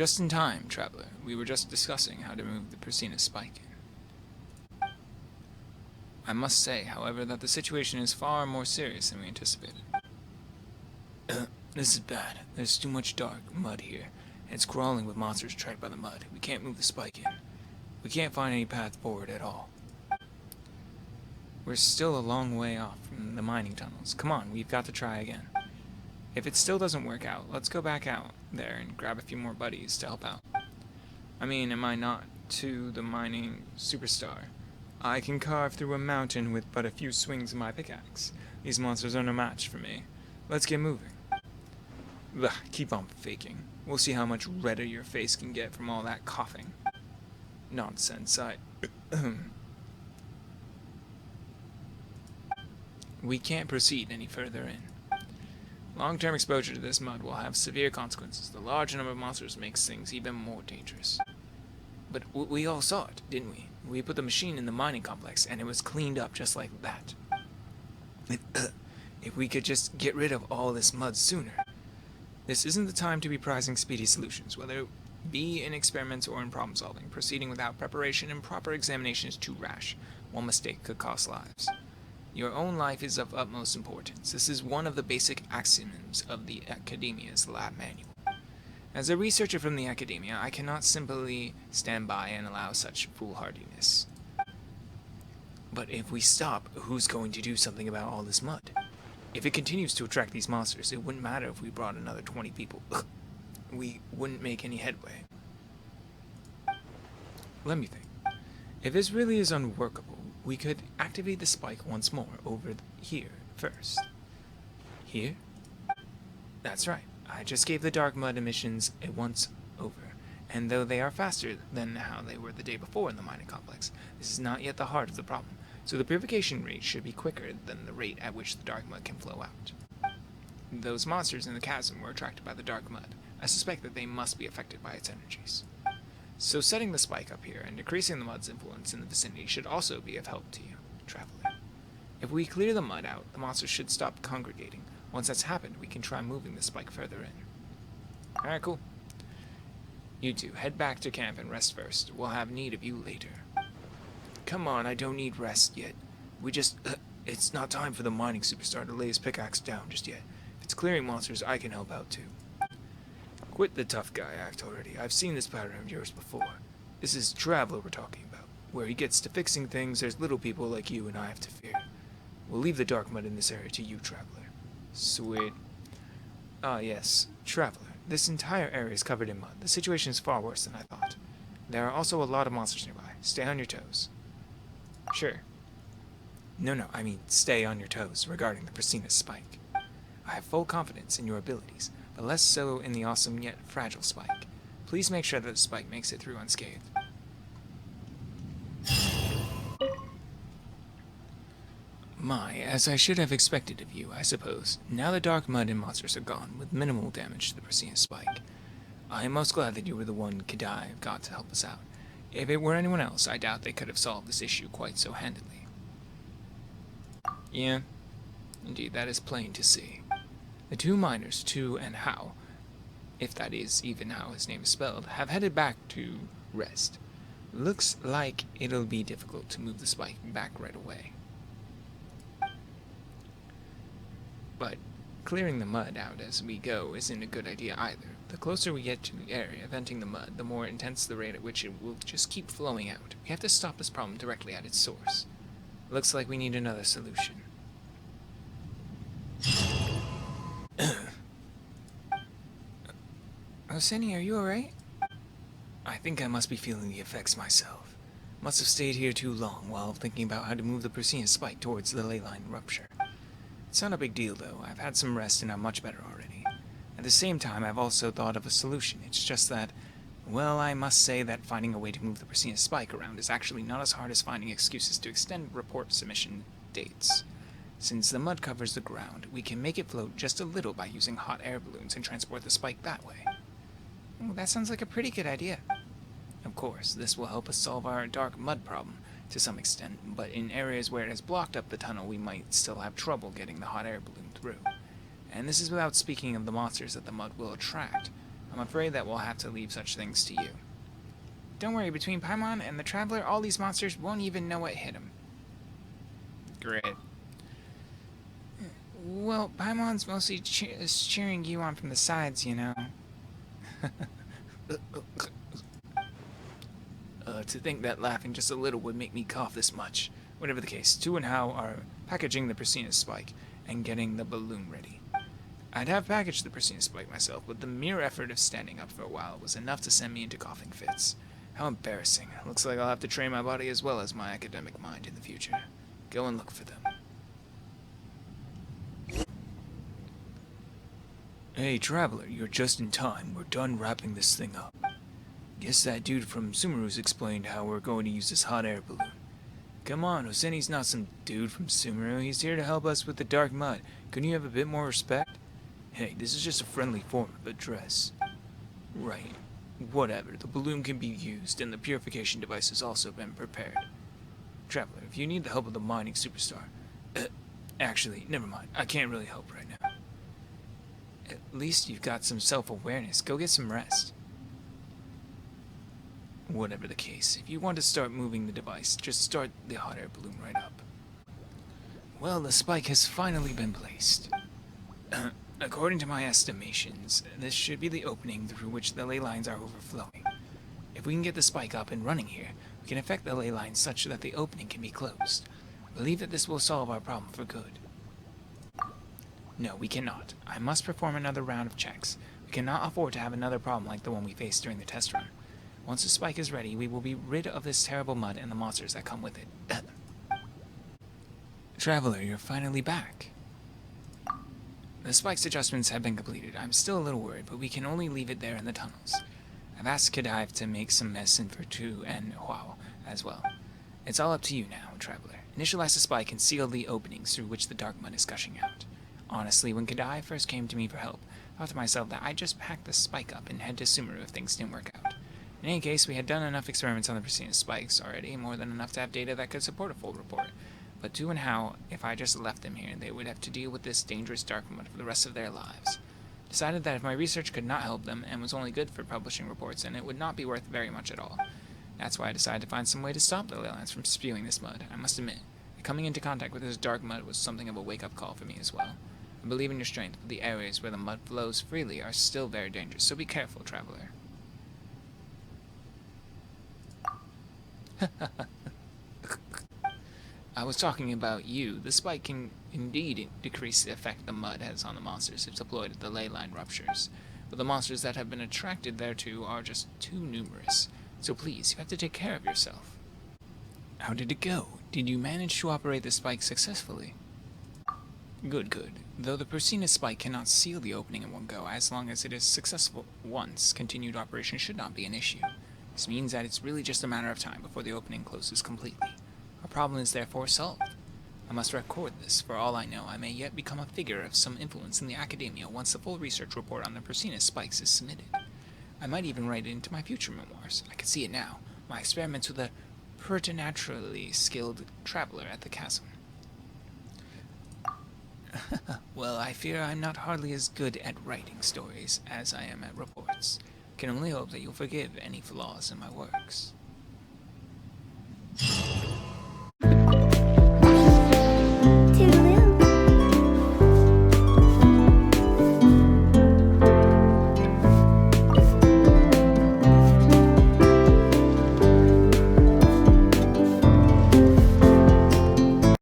just in time, traveler. We were just discussing how to move the Persina spike. I must say, however, that the situation is far more serious than we anticipated. This is bad. There's too much dark mud here, and it's crawling with monsters trapped by the mud. We can't move the spike in. We can't find any path forward at all. We're still a long way off from the mining tunnels. Come on, we've got to try again. If it still doesn't work out, let's go back out there and grab a few more buddies to help out. I mean, am I not to the mining superstar? I can carve through a mountain with but a few swings of my pickaxe. These monsters are no match for me. Let's get moving. Ugh, keep on faking. We'll see how much redder your face can get from all that coughing. Nonsense, We can't proceed any further in. Long-term exposure to this mud will have severe consequences. The large number of monsters makes things even more dangerous. But we all saw it, didn't we? We put the machine in the mining complex, and it was cleaned up just like that. If we could just get rid of all this mud sooner. This isn't the time to be prizing speedy solutions, whether it be in experiments or in problem solving. Proceeding without preparation and proper examination is too rash. One mistake could cost lives. Your own life is of utmost importance. This is one of the basic axioms of the Academia's lab manual. As a researcher from the Academia, I cannot simply stand by and allow such foolhardiness. But if we stop, who's going to do something about all this mud? If it continues to attract these monsters, it wouldn't matter if we brought another 20 people. We wouldn't make any headway. Let me think. If this really is unworkable, we could activate the spike once more over here first. Here? That's right. I just gave the dark mud emissions a once over, and though they are faster than how they were the day before in the mining complex, this is not yet the heart of the problem, so the purification rate should be quicker than the rate at which the dark mud can flow out. Those monsters in the chasm were attracted by the dark mud. I suspect that they must be affected by its energies. So setting the spike up here and decreasing the mud's influence in the vicinity should also be of help to you, traveler. If we clear the mud out, the monsters should stop congregating. Once that's happened, we can try moving the spike further in. Alright, cool. You two, head back to camp and rest first. We'll have need of you later. Come on, I don't need rest yet. It's not time for the mining superstar to lay his pickaxe down just yet. If it's clearing monsters, I can help out too. Quit the tough guy act already. I've seen this pattern of yours before. This is Traveler we're talking about. Where he gets to fixing things, there's little people like you and I have to fear. We'll leave the dark mud in this area to you, Traveler. Sweet. Ah, yes. Traveler, this entire area is covered in mud. The situation is far worse than I thought. There are also a lot of monsters nearby. Stay on your toes. Sure. No, I mean stay on your toes regarding the Persina spike. I have full confidence in your abilities, but less so in the awesome yet fragile spike. Please make sure that the spike makes it through unscathed. My, as I should have expected of you, I suppose. Now the dark mud and monsters are gone, with minimal damage to the Persina spike. I am most glad that you were the one Kadai got to help us out. If it were anyone else, I doubt they could have solved this issue quite so handily. Yeah, indeed, that is plain to see. The two miners, Tu and Hao, if that is even how his name is spelled, have headed back to rest. Looks like it'll be difficult to move the spike back right away. But clearing the mud out as we go isn't a good idea either. The closer we get to the area venting the mud, the more intense the rate at which it will just keep flowing out. We have to stop this problem directly at its source. Looks like we need another solution. Hosseini, are you alright? I think I must be feeling the effects myself. Must have stayed here too long while thinking about how to move the Persina spike towards the ley line rupture. It's not a big deal though. I've had some rest and I'm much better already. At the same time, I've also thought of a solution. It's just that, well, I must say that finding a way to move the Persina spike around is actually not as hard as finding excuses to extend report submission dates. Since the mud covers the ground, we can make it float just a little by using hot air balloons and transport the spike that way. Oh, that sounds like a pretty good idea. Of course, this will help us solve our dark mud problem to some extent, but in areas where it has blocked up the tunnel, we might still have trouble getting the hot air balloon through. And this is without speaking of the monsters that the mud will attract. I'm afraid that we'll have to leave such things to you. Don't worry, between Paimon and the Traveler, all these monsters won't even know what hit them. Great. Well, Paimon's mostly cheering you on from the sides, you know. To think that laughing just a little would make me cough this much. Whatever the case, Tu and Hao are packaging the Persina spike and getting the balloon ready. I'd have packaged the Persina spike myself, but the mere effort of standing up for a while was enough to send me into coughing fits. How embarrassing. Looks like I'll have to train my body as well as my academic mind in the future. Go and look for them. Hey, Traveler, you're just in time. We're done wrapping this thing up. Guess that dude from Sumeru's explained how we're going to use this hot air balloon. Come on, hosseini's not some dude from Sumeru. He's here to help us with the dark mud. Couldn't you have a bit more respect? Hey, this is just a friendly form of address. Right. Whatever. The balloon can be used, and the purification device has also been prepared. Traveler, if you need the help of the mining superstar... actually, never mind. I can't really help right now. At least you've got some self-awareness. Go get some rest. Whatever the case, if you want to start moving the device, just start the hot air balloon right up. Well, the spike has finally been placed. According to my estimations, this should be the opening through which the ley lines are overflowing. If we can get the spike up and running here, we can affect the ley lines such that the opening can be closed. I believe that this will solve our problem for good. No, we cannot. I must perform another round of checks. We cannot afford to have another problem like the one we faced during the test run. Once the spike is ready, we will be rid of this terrible mud and the monsters that come with it. Traveler, you're finally back. The spike's adjustments have been completed. I'm still a little worried, but we can only leave it there in the tunnels. I've asked Kadive to make some medicine for Tu and Huao as well. It's all up to you now, Traveler. Initialize the spike and seal the openings through which the dark mud is gushing out. Honestly, when Kadive first came to me for help, I thought to myself that I'd just pack the spike up and head to Sumeru if things didn't work out. In any case, we had done enough experiments on the Persina spikes already, more than enough to have data that could support a full report. But Tu and Hao, if I just left them here, they would have to deal with this dangerous dark mud for the rest of their lives. Decided that if my research could not help them, and was only good for publishing reports, then it would not be worth very much at all. That's why I decided to find some way to stop the ley lines from spewing this mud. I must admit, coming into contact with this dark mud was something of a wake-up call for me as well. I believe in your strength, but the areas where the mud flows freely are still very dangerous, so be careful, Traveler. I was talking about you. The spike can indeed decrease the effect the mud has on the monsters if deployed at the ley line ruptures, but the monsters that have been attracted thereto are just too numerous. So please, you have to take care of yourself. How did it go? Did you manage to operate the spike successfully? Good, good. Though the Persina spike cannot seal the opening in one go, as long as it is successful once, continued operation should not be an issue. This means that it's really just a matter of time before the opening closes completely. Our problem is therefore solved. I must record this. For all I know, I may yet become a figure of some influence in the academia once the full research report on the Persina spikes is submitted. I might even write it into my future memoirs. I can see it now. My experiments with a preternaturally skilled traveler at the chasm. Well, I fear I'm not hardly as good at writing stories as I am at reports. Can only hope that you'll forgive any flaws in my works.